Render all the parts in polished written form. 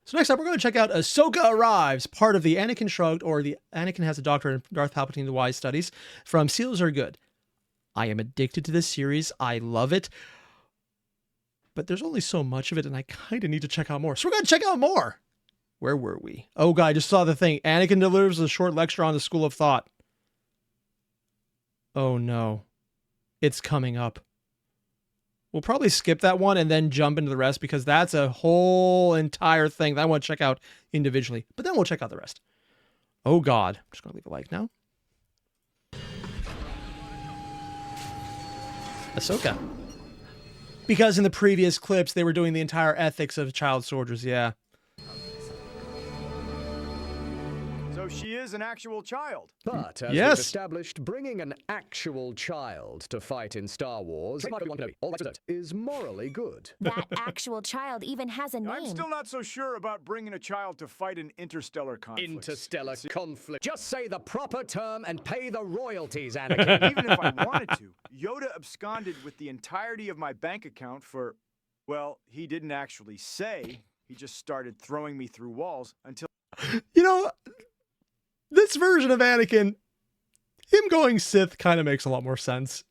So next up, we're going to check out Ahsoka Arrives, part of the Anakin Shrugged, or the Anakin Has a Doctorate in Darth Palpatine the Wise studies from Seals Are Good. I am addicted to this series. I love it. But there's only so much of it, and I kind of need to check out more. So we're going to check out more. Where were we? Oh, God, I just saw the thing. Anakin delivers a short lecture on the School of Thought. Oh, no. It's coming up. We'll probably skip that one and then jump into the rest because that's a whole entire thing that I want to check out individually. But then we'll check out the rest. Oh, God. I'm just going to leave a like now. Ahsoka. Because in the previous clips, they were doing the entire ethics of child soldiers. Yeah. So she is an actual child. But, as Yes. we've established, bringing an actual child to fight in Star Wars is morally good. That actual child even has a name. I'm still not so sure about bringing a child to fight in interstellar conflict. Interstellar conflict. Just say the proper term and pay the royalties, Anakin. Even if I wanted to, Yoda absconded with the entirety of my bank account for, well, he didn't actually say. He just started throwing me through walls until... You know, this version of Anakin, him going Sith kind of makes a lot more sense.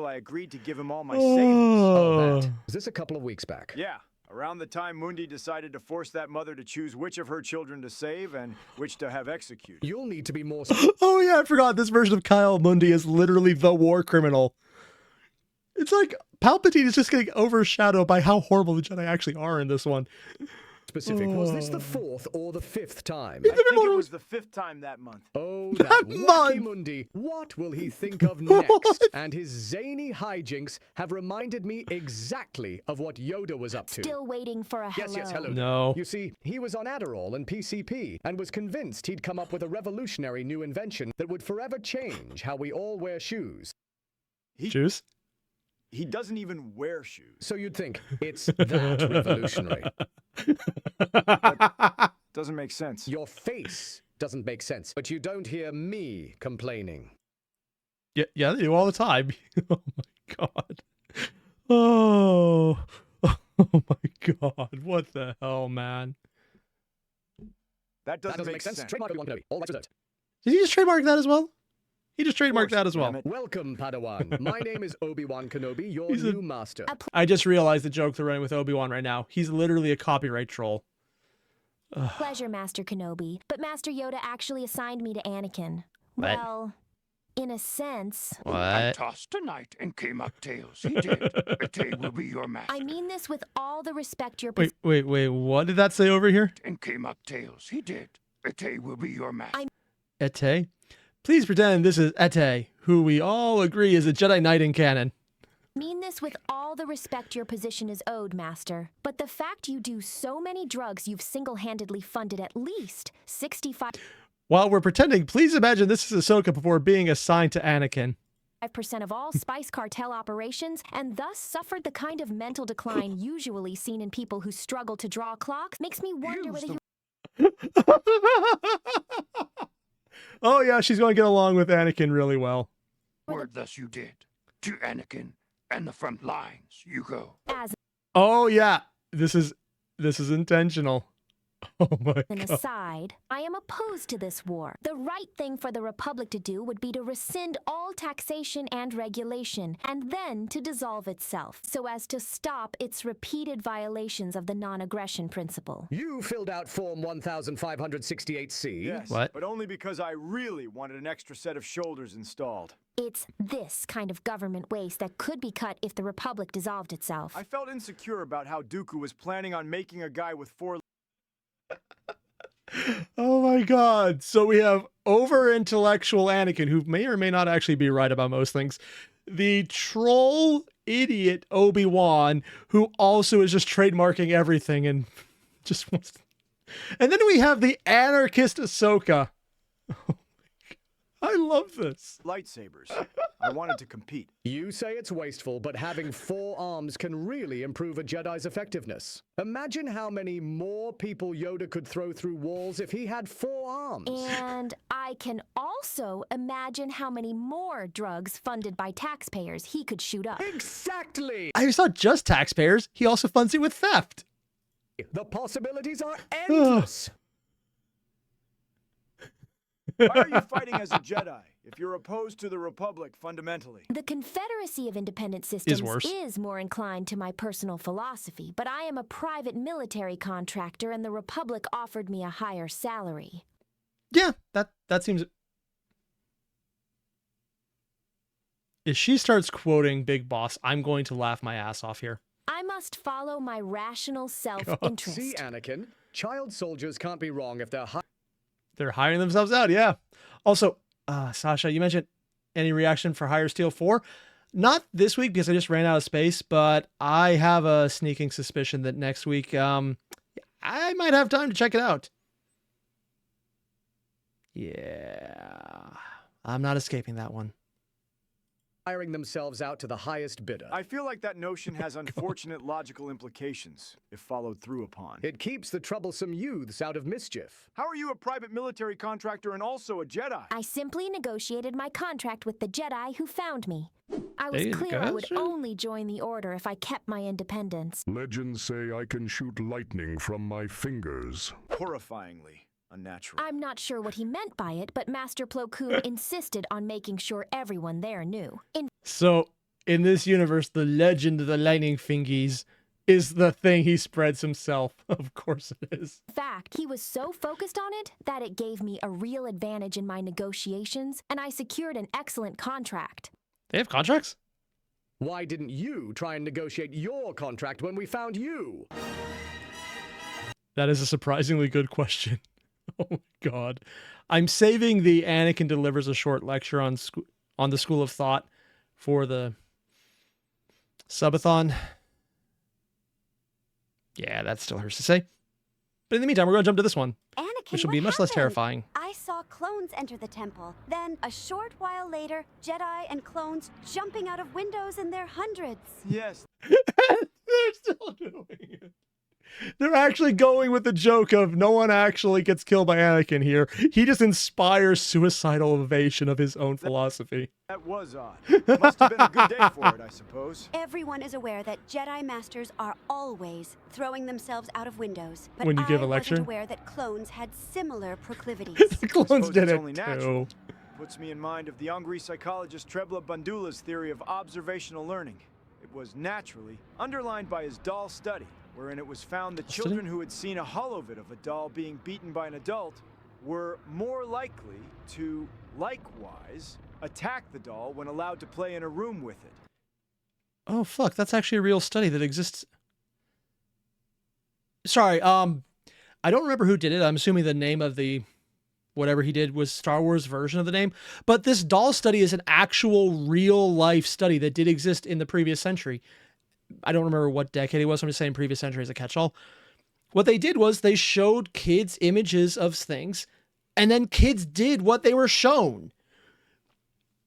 I agreed to give him all my savings. Oh, Is this a couple of weeks back? Yeah, around the time Mundi decided to force that mother to choose which of her children to save and which to have executed. You'll need to be more... Oh yeah, I forgot this version of Kyle Mundi is literally the war criminal. It's like Palpatine is just getting overshadowed by how horrible the Jedi actually are in this one. specific. Was this the fourth or the fifth time? I think it was the 5th time that month. Oh, That that wacky month! Mundi. What will he think of next? And his zany hijinks have reminded me exactly of what Yoda was up to. Still waiting for a hello. Yes, hello. No. You see, he was on Adderall and PCP and was convinced he'd come up with a revolutionary new invention that would forever change how we all wear shoes. Juice? He doesn't even wear shoes. So you'd think it's that revolutionary. Doesn't make sense. Your face doesn't make sense, but you don't hear me complaining. Yeah, they do all the time. Oh my god. Oh my god. What the hell, man? That doesn't make sense. Trademark Obi-Wan Kenobi. All rights reserved. Did he just trademark that as well? He just trademarked that as well. Damn it. Welcome, Padawan. My name is Obi-Wan Kenobi, your He's a- new master. I just realized the joke they're running with Obi-Wan right now. He's literally a copyright troll. Pleasure, Master Kenobi. But Master Yoda actually assigned me to Anakin. What? Well, in a sense. I What? tossed a knight and came up tails. He did. Ete will be your master. I mean this with all the respect you're Wait, what did that say over here? And came up tails. He did. Ete will be your master. Ete? Please pretend this is Ete, who we all agree is a Jedi Knight in canon. mean this with all the respect your position is owed, Master. But the fact you do so many drugs you've single-handedly funded at least 65% While we're pretending, please imagine this is Ahsoka before being assigned to Anakin. of all spice cartel operations, and thus suffered the kind of mental decline usually seen in people who struggle to draw clocks, makes me wonder whether you... Oh yeah, she's going to get along with Anakin really well. Word thus you did. To Anakin and the front lines you go. As Oh yeah, this is intentional. Oh my an god. aside, I am opposed to this war. The right thing for the Republic to do would be to rescind all taxation and regulation, and then to dissolve itself, so as to stop its repeated violations of the non-aggression principle. You filled out Form 1568C. Yes, What? but only because I really wanted an extra set of shoulders installed. It's this kind of government waste that could be cut if the Republic dissolved itself. I felt insecure about how Dooku was planning on making a guy with 4... Oh my god. So we have over-intellectual Anakin, who may or may not actually be right about most things. The troll idiot Obi-Wan, who also is just trademarking everything and just wants to... And then we have the anarchist Ahsoka. Oh my god. I love this. lightsabers. I wanted to compete. You say it's wasteful, but having 4 arms can really improve a Jedi's effectiveness. Imagine how many more people Yoda could throw through walls if he had 4 arms. And I can also imagine how many more drugs funded by taxpayers he could shoot up. Exactly! It's not just taxpayers. He also funds it with theft. The possibilities are endless. Why are you fighting as a Jedi if you're opposed to the Republic fundamentally? The Confederacy of Independent Systems worse. is more inclined to my personal philosophy, but I am a private military contractor and the Republic offered me a higher salary. Yeah, that seems... If she starts quoting Big Boss, I'm going to laugh my ass off here. I must follow my rational self-interest. See, Anakin, child soldiers can't be wrong if They're hiring themselves out, yeah. Also, Sasha, you mentioned any reaction for Higher Steel 4? Not this week because I just ran out of space, but I have a sneaking suspicion that next week I might have time to check it out. Yeah, I'm not escaping that one. hiring themselves out to the highest bidder. I feel like that notion has unfortunate logical implications, if followed through upon. It keeps the troublesome youths out of mischief. How are you a private military contractor and also a Jedi? I simply negotiated my contract with the Jedi who found me. I was There you clear I would go. only join the Order if I kept my independence. Legends say I can shoot lightning from my fingers. Horrifyingly unnatural. I'm not sure what he meant by it, but Master Plo Koon insisted on making sure everyone there knew. So, in this universe, the legend of the lightning fingies is the thing he spreads himself. Of course it is. In fact, he was so focused on it that it gave me a real advantage in my negotiations, and I secured an excellent contract. They have contracts? Why didn't you try and negotiate your contract when we found you? That is a surprisingly good question. Oh my god. I'm saving the Anakin delivers a short lecture on the School of Thought for the subathon. Yeah, that still hurts to say. But in the meantime, we're going to jump to this one, Anakin, which will be what much less happened? terrifying. I saw clones enter the temple. Then, a short while later, Jedi and clones jumping out of windows in their hundreds. Yes, They're still doing it. They're actually going with the joke of no one actually gets killed by Anakin here. He just inspires suicidal ovation of his own philosophy. that was odd. Must have been a good day for it, I suppose. Everyone is aware that Jedi Masters are always throwing themselves out of windows. But When you give a I lecture? wasn't aware that clones had similar proclivities. The clones Suppose did it's it only too. natural. Puts me in mind of the Hungry psychologist Trebla Bandula's theory of observational learning. It was naturally underlined by his doll study, wherein it was found that Study? children who had seen a holovid of a doll being beaten by an adult were more likely to, likewise, attack the doll when allowed to play in a room with it. Oh fuck, that's actually a real study that exists. Sorry, I don't remember who did it. I'm assuming the name of the whatever he did was Star Wars version of the name. But this doll study is an actual real life study that did exist in the previous century. I don't remember what decade it was. I'm just saying previous century as a catch-all. What they did was they showed kids images of things, and then kids did what they were shown.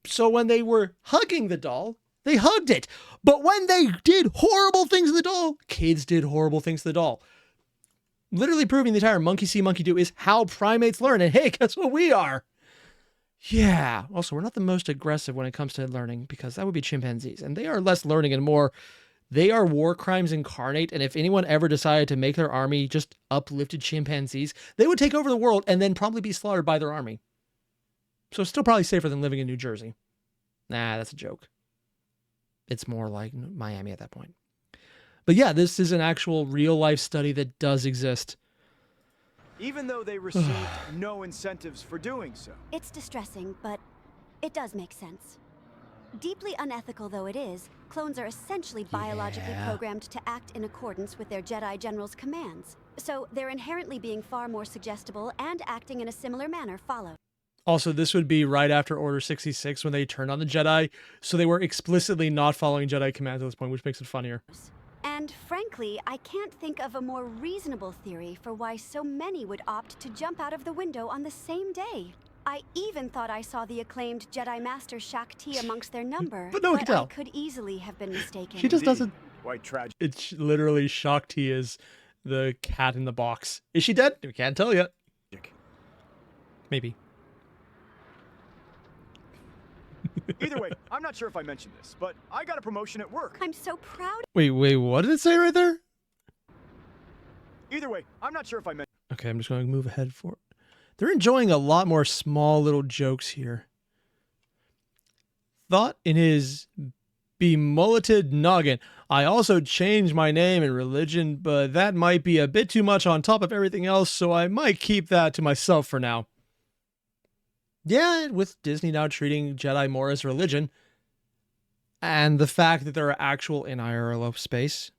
So when they were hugging the doll, they hugged it. But when they did horrible things to the doll, kids did horrible things to the doll. Literally proving the entire monkey see, monkey do is how primates learn. And hey, guess what we are? Yeah. Also, we're not the most aggressive when it comes to learning because that would be chimpanzees. And they are less learning and more, they are war crimes incarnate. And if anyone ever decided to make their army just uplifted chimpanzees, they would take over the world and then probably be slaughtered by their army. So it's still probably safer than living in New Jersey. Nah, that's a joke. It's more like Miami at that point. But yeah, this is an actual real life study that does exist. Even though they received no incentives for doing so. It's distressing, but it does make sense. Deeply unethical though it is, clones are essentially biologically programmed to act in accordance with their Jedi General's commands. So they're inherently being far more suggestible and acting in a similar manner follows. Also, this would be right after Order 66 when they turned on the Jedi, so they were explicitly not following Jedi commands at this point, which makes it funnier. And frankly, I can't think of a more reasonable theory for why so many would opt to jump out of the window on the same day. I even thought I saw the acclaimed Jedi Master Shaak Ti amongst their number, But no one can tell. I could easily have been mistaken. She just doesn't... Quite tragic. It's literally Shaak Ti is the cat in the box. Is she dead? We can't tell yet. Maybe. Either way, I'm not sure if I mentioned this, but I got a promotion at work. I'm so proud. Wait, what did it say right there? Either way, I'm not sure if I meant. Okay, I'm just going to move ahead for it. They're enjoying a lot more small little jokes here. Thought in his bemulleted noggin, I also changed my name and religion, but that might be a bit too much on top of everything else, so I might keep that to myself for now. Yeah, with Disney now treating Jedi more as religion, and the fact that there are actual in IRL space.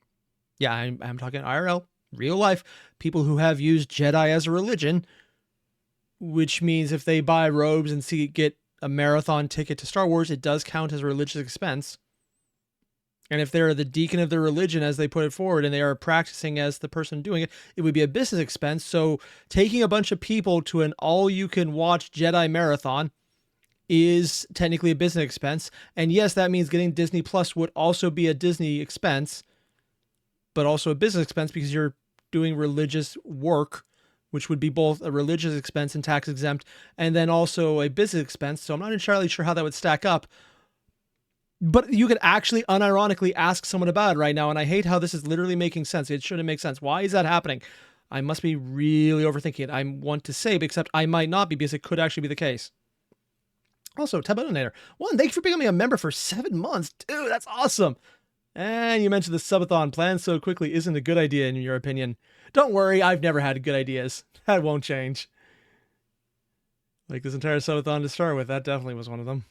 Yeah, I'm talking IRL, real life, people who have used Jedi as a religion, which means if they buy robes and get a marathon ticket to Star Wars, it does count as a religious expense. And if they're the deacon of their religion, as they put it forward, and they are practicing as the person doing it, it would be a business expense. So taking a bunch of people to an all-you-can-watch Jedi marathon is technically a business expense. And yes, that means getting Disney Plus would also be a Disney expense, but also a business expense because you're doing religious work, which would be both a religious expense and tax exempt, and then also a business expense. So I'm not entirely sure how that would stack up. But you could actually unironically ask someone about it right now, and I hate how this is literally making sense. It shouldn't make sense. Why is that happening? I must be really overthinking it. I want to say, except I might not be, because it could actually be the case. Also, Tabonator, one, thank you for becoming a member for 7 months. Dude, that's awesome. And you mentioned the subathon plan so quickly isn't a good idea in your opinion. Don't worry, I've never had good ideas. That won't change. Like this entire subathon to start with, that definitely was one of them.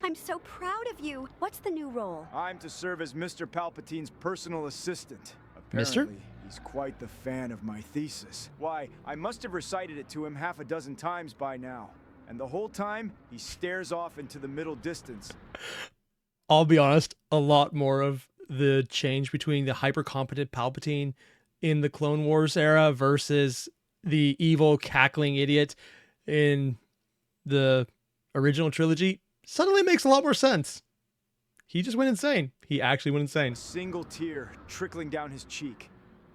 I'm so proud of you. What's the new role? I'm to serve as Mr. Palpatine's personal assistant. Mister? Apparently, he's quite the fan of my thesis. Why, I must have recited it to him half a dozen times by now. And the whole time, he stares off into the middle distance. I'll be honest, a lot more of the change between the hyper-competent Palpatine in the Clone Wars era versus the evil, cackling idiot in the original trilogy suddenly makes a lot more sense. He just went insane. He actually went insane. A single tear trickling down his cheek,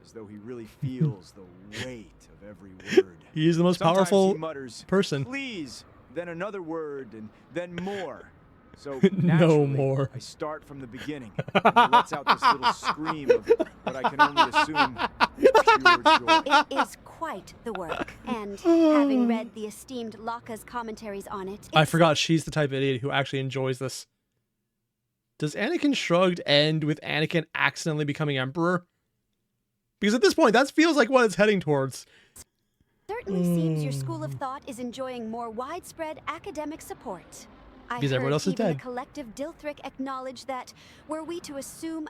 as though he really feels the weight of every word. He is the most Sometimes powerful he mutters, person. Please, then another word, and then more. So No naturally, more. I start from the beginning, and he lets out this little scream of what I can only assume pure joy. It is quite the work. And having read the esteemed Laka's commentaries on it, I forgot she's the type of idiot who actually enjoys this. Does Anakin Shrugged end with Anakin accidentally becoming Emperor? Because at this point, that feels like what it's heading towards. certainly seems your school of thought is enjoying more widespread academic support. I Because everyone heard else is even dead. the collective Dilthric acknowledge that were we to assume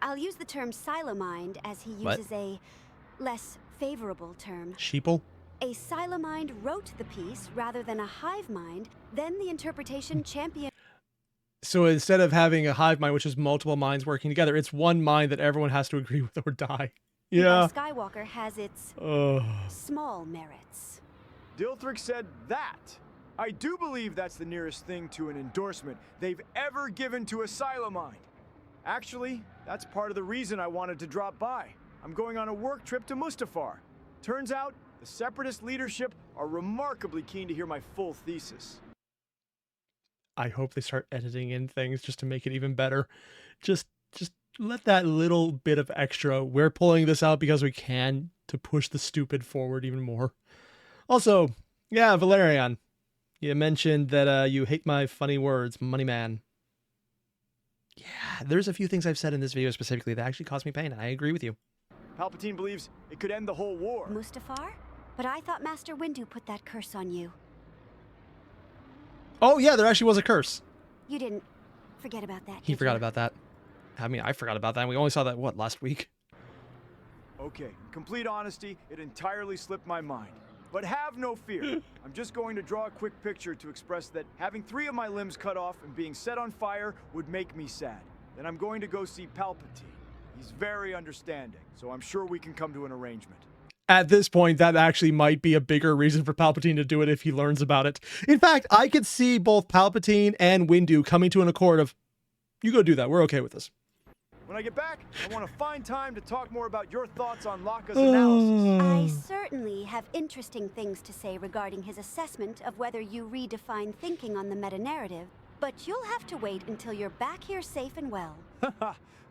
I'll use the term silomind as he What? uses a less favorable term. Sheeple? A silomind wrote the piece rather than a hive mind, then the interpretation champion. So instead of having a hive mind, which is multiple minds working together, it's one mind that everyone has to agree with or die. Yeah. Skywalker has its small merits. Dilthric said that. I do believe that's the nearest thing to an endorsement they've ever given to a Silomind. Actually, that's part of the reason I wanted to drop by. I'm going on a work trip to Mustafar. Turns out, the Separatist leadership are remarkably keen to hear my full thesis. I hope they start editing in things just to make it even better. Just let that little bit of extra, we're pulling this out because we can, to push the stupid forward even more. Also, yeah, Valerian, you mentioned that you hate my funny words, money man. Yeah, there's a few things I've said in this video specifically that actually caused me pain. I agree with you. Palpatine believes it could end the whole war. Mustafar? But I thought Master Windu put that curse on you. Oh yeah, there actually was a curse. You didn't forget about that. He did forgot you? about that. I mean, I forgot about that. We only saw that, what, last week? Okay, in complete honesty, it entirely slipped my mind. But have no fear. I'm just going to draw a quick picture to express that having 3 of my limbs cut off and being set on fire would make me sad. Then I'm going to go see Palpatine. He's very understanding, so I'm sure we can come to an arrangement. At this point, that actually might be a bigger reason for Palpatine to do it if he learns about it. In fact, I could see both Palpatine and Windu coming to an accord of, you go do that, we're okay with this. When I get back, I want to find time to talk more about your thoughts on Laka's analysis. I certainly have interesting things to say regarding his assessment of whether you redefine thinking on the meta-narrative, but you'll have to wait until you're back here safe and well.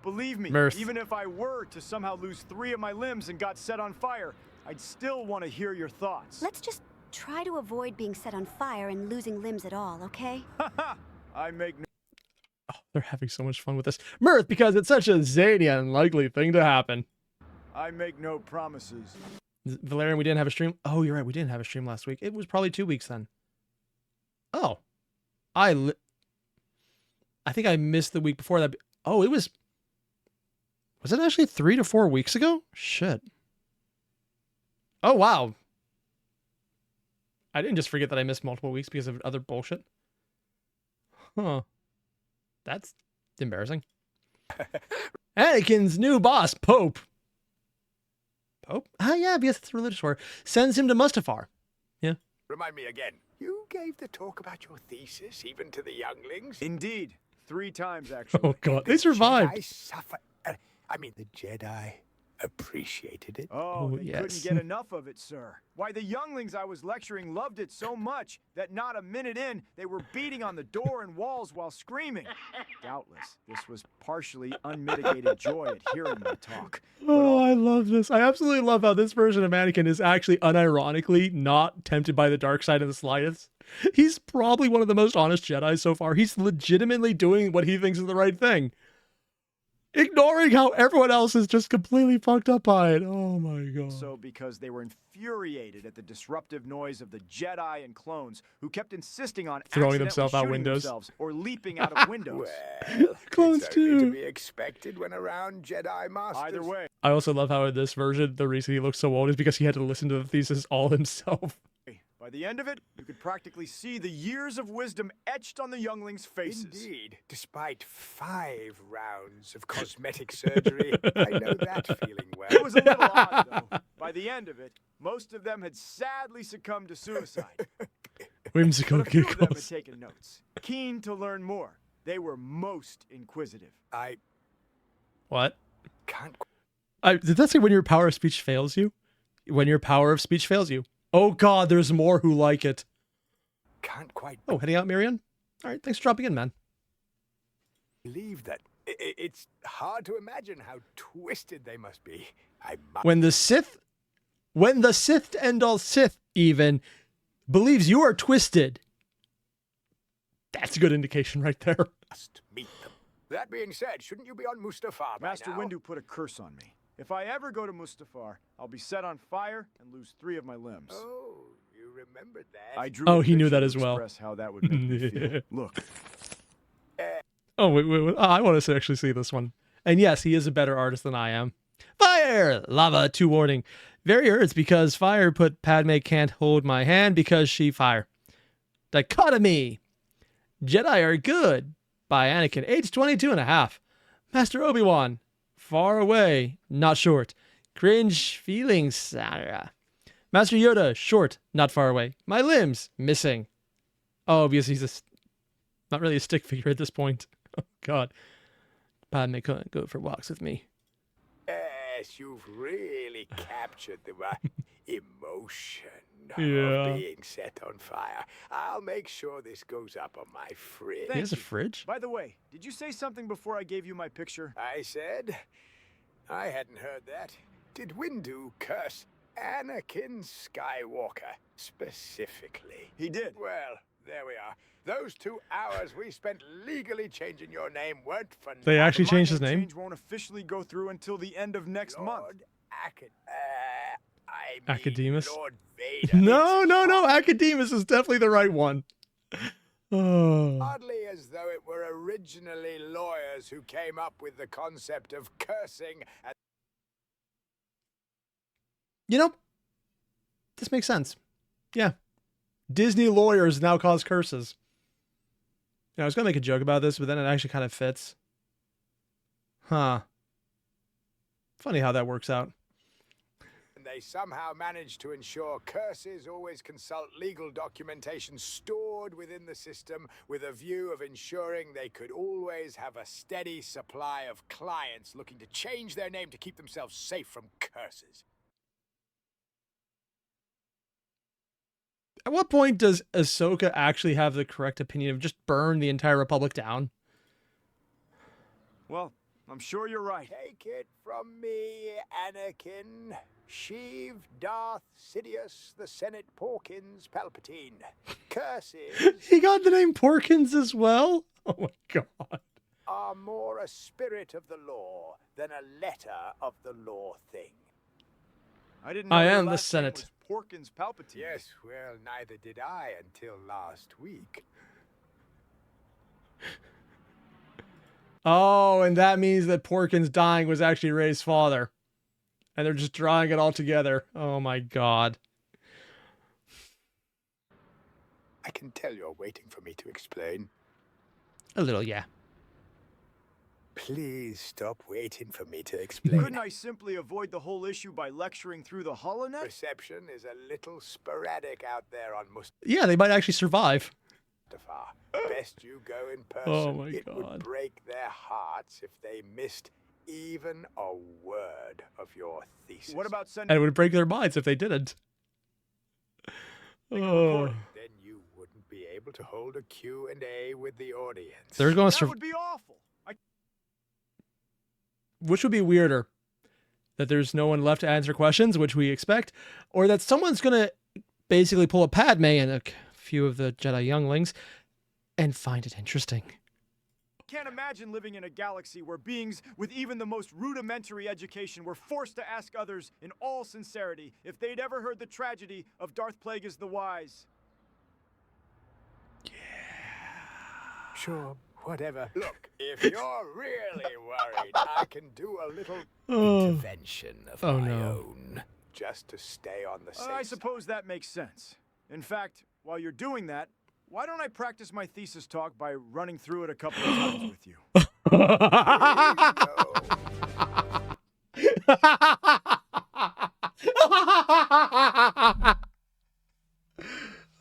Believe me, Mirth. even if I were to somehow lose 3 of my limbs and got set on fire, I'd still want to hear your thoughts. Let's just try to avoid being set on fire and losing limbs at all, okay? I make no... Oh, they're having so much fun with this. Mirth, because it's such a zany and unlikely thing to happen. I make no promises. Valerian, we didn't have a stream. Oh, you're right. We didn't have a stream last week. It was probably 2 weeks then. Oh. I think I missed the week before that. Oh, it was... Was it actually 3 to 4 weeks ago? Shit. Oh, wow. I didn't just forget that I missed multiple weeks because of other bullshit. Huh. That's embarrassing. Anakin's new boss, Pope. Pope? Ah, yeah, because it's a religious war. Sends him to Mustafar. Yeah. Remind me again. You gave the talk about your thesis even to the younglings? Indeed. 3 times, actually. Oh, God. They survived. Jedi suffer. I mean, the Jedi appreciated it. Oh, they yes. couldn't get enough of it, sir. Why, the younglings I was lecturing loved it so much that not a minute in, they were beating on the door and walls while screaming. Doubtless, this was partially unmitigated joy at hearing my talk. Oh, I love this. I absolutely love how this version of Anakin is actually unironically not tempted by the dark side in the slightest. He's probably one of the most honest Jedi so far. He's legitimately doing what he thinks is the right thing. Ignoring how everyone else is just completely fucked up by it. Oh my god. So because they were infuriated at the disruptive noise of the Jedi and clones who kept insisting on Throwing accidentally themselves out shooting windows. themselves or leaping out of windows. Well, Clones it's only too. to be expected when around Jedi Masters. Either way, I also love how in this version, the reason he looks so old is because he had to listen to the thesis all himself. by the end of it, you could practically see the years of wisdom etched on the younglings' faces. Indeed. Despite 5 rounds of cosmetic surgery, I know that feeling well. It was a little odd, though. By the end of it, most of them had sadly succumbed to suicide. Whimsical But a few of them had giggles. taken notes, keen to learn more. They were most inquisitive. I What? can't Did that say when your power of speech fails you? When your power of speech fails you. Oh god, there's more who like it. quite Oh, heading out, Marion? All right, thanks for dropping in, man. believe that. It's hard to imagine how twisted they must be. When the Sith and all Sith even believes you are twisted, that's a good indication right there. must meet them. That being said, shouldn't you be on Mustafar by Master now? Windu put a curse on me. If I ever go to Mustafar, I'll be set on fire and lose 3 of my limbs. Oh, you remembered that. I drew Oh, a he knew picture that to as well. express how that would make me feel. Look, Oh, wait. Oh, I want to actually see this one. And yes, he is a better artist than I am. Fire! Lava, 2 warning. Very hurts because fire put Padme can't hold my hand because she fire. Dichotomy. Jedi are good. By Anakin, age 22 and a half. Master Obi-Wan, far away, not short. Cringe feelings, Sarah. Master Yoda, short, not far away. My limbs, missing. Oh, because he's not really a stick figure at this point. Oh, God. Padme couldn't go for walks with me. Yes, you've really captured the emotion Yeah. of being set on fire. I'll make sure this goes up on my fridge. He has a fridge? by the way, did you say something before I gave you my picture? I said? I hadn't heard that. Did Windu curse Anakin Skywalker specifically? He did. Well, there we are. Those 2 hours we spent legally changing your name weren't for They actually My changed his name name? change won't officially go through until the end of next month. Lord I mean Academus? Lord Vader. No, It's no, no. Academus is definitely the right one. Oh. hardly as though it were originally lawyers who came up with the concept of cursing and You know, this makes sense. Yeah. Disney lawyers now cause curses. I was going to make a joke about this, but then it actually kind of fits. Huh. Funny how that works out. they somehow managed to ensure curses always consult legal documentation stored within the system with a view of ensuring they could always have a steady supply of clients looking to change their name to keep themselves safe from curses. At what point does Ahsoka actually have the correct opinion of just burn the entire Republic down? Well, I'm sure you're right. Take it from me, Anakin. Sheev, Darth, Sidious, the Senate Porkins, Palpatine. Curses He got the name Porkins as well? Oh my god. are more a spirit of the law than a letter of the law thing. I didn't know I your am the last name Senate. was Porkins Palpatine. Yes, well, neither did I until last week. Oh, and that means that Porkins dying was actually Rey's father. And they're just drawing it all together. Oh my god. I can tell you're waiting for me to explain. A little, yeah. Please stop waiting for me to explain. Couldn't I simply avoid the whole issue by lecturing through the holonet? Reception is a little sporadic out there on Yeah, they might actually survive. Mustafar. Best you go in person. Oh my It God. would break their hearts if they missed even a word of your thesis. What about And sending it would break their minds if they didn't. a Oh. recording? Then you wouldn't be able to hold a Q&A with the audience. They're going That would be awful. Which would be weirder? That there's no one left to answer questions, which we expect, or that someone's going to basically pull a Padme and a few of the Jedi younglings and find it interesting. Can't imagine living in a galaxy where beings with even the most rudimentary education were forced to ask others in all sincerity if they'd ever heard the tragedy of Darth Plagueis the Wise. Sure, whatever. Look, if you're really worried, I can do a little Oh. intervention of Oh, my no. own. Just to stay on the safe I side. suppose that makes sense. In fact, while you're doing that, why don't I practice my thesis talk by running through it a couple of times with you?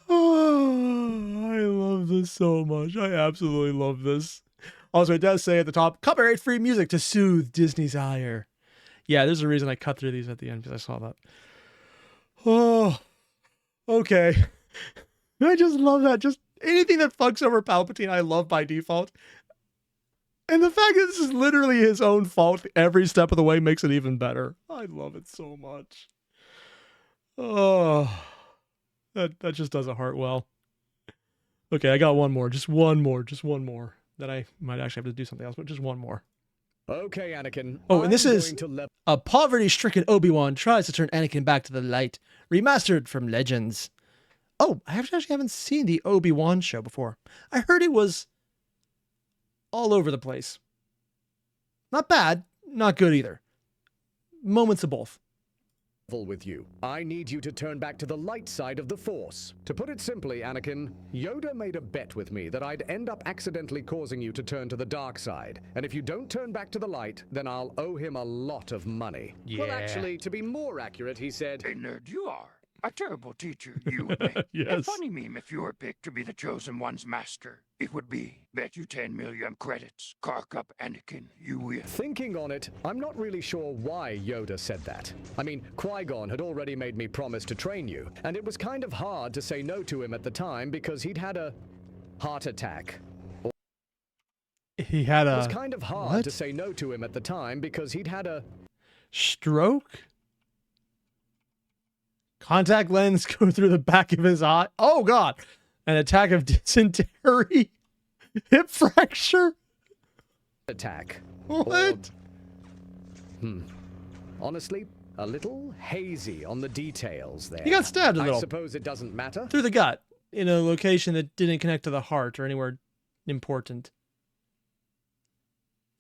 Oh, I love this so much. I absolutely love this. Also, it does say at the top, copyright-free music to soothe Disney's ire. Yeah, there's a reason I cut through these at the end, because I saw that. Oh, okay. I just love that. Just anything that fucks over Palpatine, I love by default. And the fact that this is literally his own fault every step of the way makes it even better. I love it so much. Oh, that just does a heart well. Okay, I got one more. Just one more. Then I might actually have to do something else, but just one more. Okay, Anakin. Oh, and this I'm is going to level a poverty-stricken Obi-Wan tries to turn Anakin back to the light. Remastered from Legends. Oh, I actually haven't seen the Obi-Wan show before. I heard it was all over the place. Not bad, not good either. Moments of both. with you. I need you to turn back to the light side of the Force. To put it simply, Anakin, Yoda made a bet with me that I'd end up accidentally causing you to turn to the dark side. And if you don't turn back to the light, then I'll owe him a lot of money. Well, Yeah. actually, to be more accurate, he said, A nerd you are. A terrible teacher you would make. A Yes. funny meme if you were picked to be the chosen one's master. It would be, bet you 10 million credits. Cark up Anakin, you win. Thinking on it, I'm not really sure why Yoda said that. I mean, Qui-Gon had already made me promise to train you, and it was kind of hard to say no to him at the time because he'd had a heart attack. He had It was a kind of hard what? to say no to him at the time because he'd had a Stroke? Contact lens go through the back of his eye. Oh, God. An attack of dysentery? Hip fracture? attack. What? Honestly, a little hazy on the details there. He got stabbed a I little. suppose it doesn't matter. Through the gut. In a location that didn't connect to the heart or anywhere important.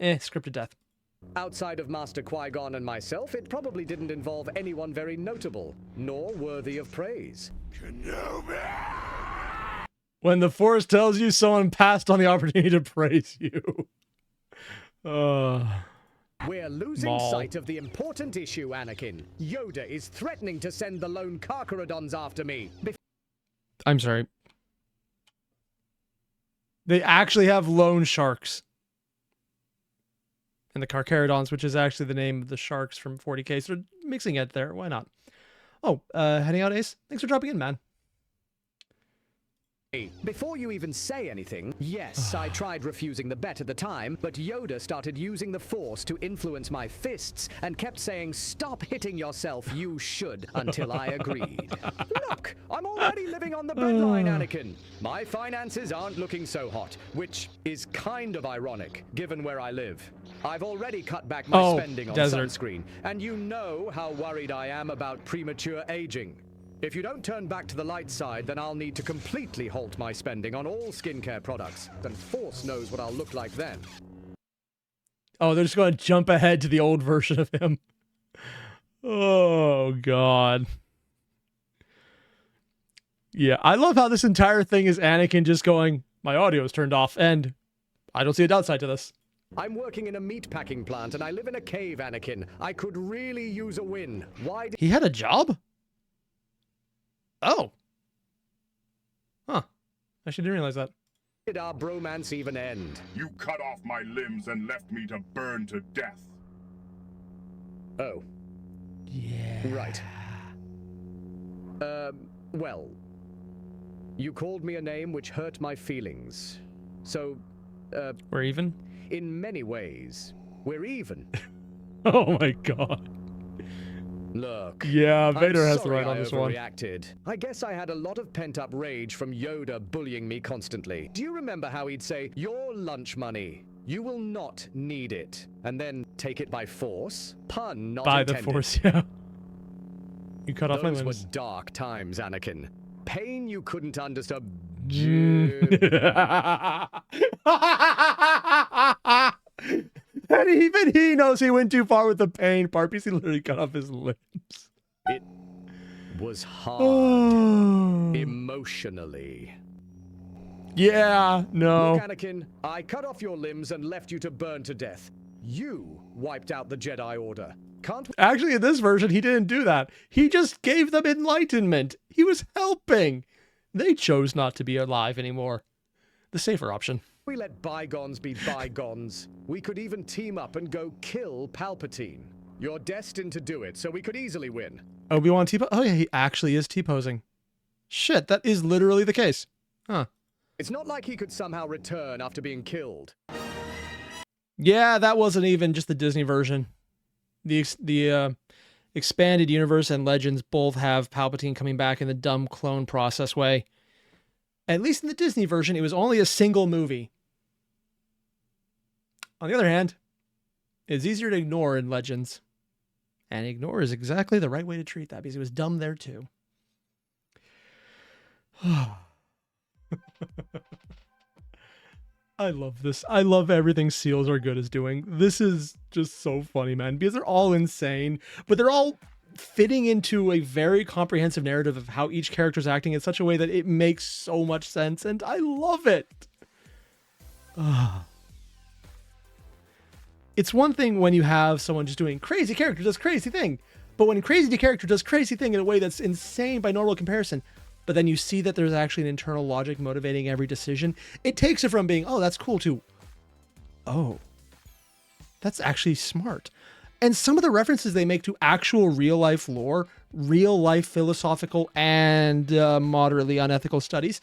Scripted death. Outside of Master Qui-Gon and myself, it probably didn't involve anyone very notable, nor worthy of praise. When the Force tells you someone passed on the opportunity to praise you. We're losing Maul. sight of the important issue, Anakin. Yoda is threatening to send the lone Carcharodons after me. I'm sorry. They actually have loan sharks. And the Carcharodons, which is actually the name of the sharks from 40K. So mixing it there. Why not? Oh, heading out, Ace. Thanks for dropping in, man. Hey, before you even say anything, yes, I tried refusing the bet at the time, but Yoda started using the Force to influence my fists and kept saying, "Stop hitting yourself, you should," until I agreed. Look, I'm already living on the breadline, Anakin. My finances aren't looking so hot, which is kind of ironic, given where I live. I've already cut back my spending on sunscreen, and you know how worried I am about premature aging. If you don't turn back to the light side, then I'll need to completely halt my spending on all skincare products. Then Force knows what I'll look like then. Oh, they're just going to jump ahead to the old version of him. Oh, God. Yeah, I love how this entire thing is Anakin just going, my audio is turned off, and I don't see a downside to this. I'm working in a meatpacking plant, and I live in a cave, Anakin. I could really use a win. Why did He had a job? Oh. Huh. I actually didn't realize that. did our bromance even end? You cut off my limbs and left me to burn to death. Oh. Yeah. Right. Well, you called me a name which hurt my feelings. So, We're even? in many ways, we're even. Oh my God. Look. Yeah, Vader has the sorry right on this one. I guess I had a lot of pent-up rage from Yoda bullying me constantly. Do you remember how he'd say, "Your lunch money, you will not need it," and then take it by force? Pun not By intended. the Force, yeah. You cut off my Those were limbs. dark times, Anakin. Pain you couldn't understand. And even he knows he went too far with the pain part because he literally cut off his limbs. It was hard. Emotionally. Yeah, no. Look, Anakin, I cut off your limbs and left you to burn to death. You wiped out the Jedi Order. Can't we? Actually, in this version, he didn't do that. He just gave them enlightenment. He was helping. They chose not to be alive anymore. The safer option. We let bygones be bygones. We could even team up and go kill Palpatine. You're destined to do it, so we could easily win. Obi-Wan T-pose? Oh yeah, he actually is T-posing. Shit, that is literally the case. Huh. It's not like he could somehow return after being killed. Yeah, that wasn't even just the Disney version. The expanded universe and Legends both have Palpatine coming back in the dumb clone process way. At least in the Disney version, it was only a single movie. On the other hand, it's easier to ignore in Legends. And ignore is exactly the right way to treat that because it was dumb there too. I love this. I love everything Seals Are Good is doing. This is just so funny, man, because they're all insane, but they're all fitting into a very comprehensive narrative of how each character's acting in such a way that it makes so much sense, and I love it. It's one thing when you have someone just doing crazy character does crazy thing, but when crazy character does crazy thing in a way that's insane by normal comparison, but then you see that there's actually an internal logic motivating every decision, it takes it from being, oh, that's cool, to, oh, that's actually smart. And some of the references they make to actual real life lore, real life philosophical and moderately unethical studies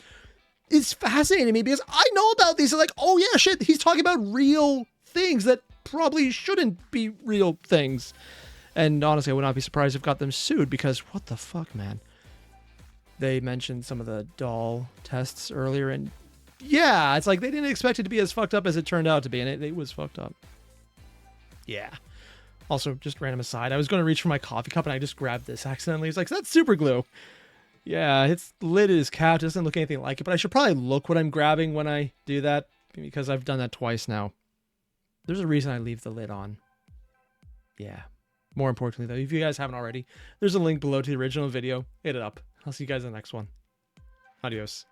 is fascinating to me because I know about these. I'm like, oh yeah, shit, he's talking about real things that probably shouldn't be real things. And honestly, I would not be surprised if got them sued because what the fuck, man? They mentioned some of the doll tests earlier, and yeah, it's like they didn't expect it to be as fucked up as it turned out to be, and it was fucked up. Yeah. Also, just random aside, I was going to reach for my coffee cup, and I just grabbed this accidentally. It's like, that's super glue. Yeah, its lid is capped. It doesn't look anything like it, but I should probably look what I'm grabbing when I do that, because I've done that twice now. There's a reason I leave the lid on. Yeah. More importantly, though, if you guys haven't already, there's a link below to the original video. Hit it up. I'll see you guys in the next one. Adios.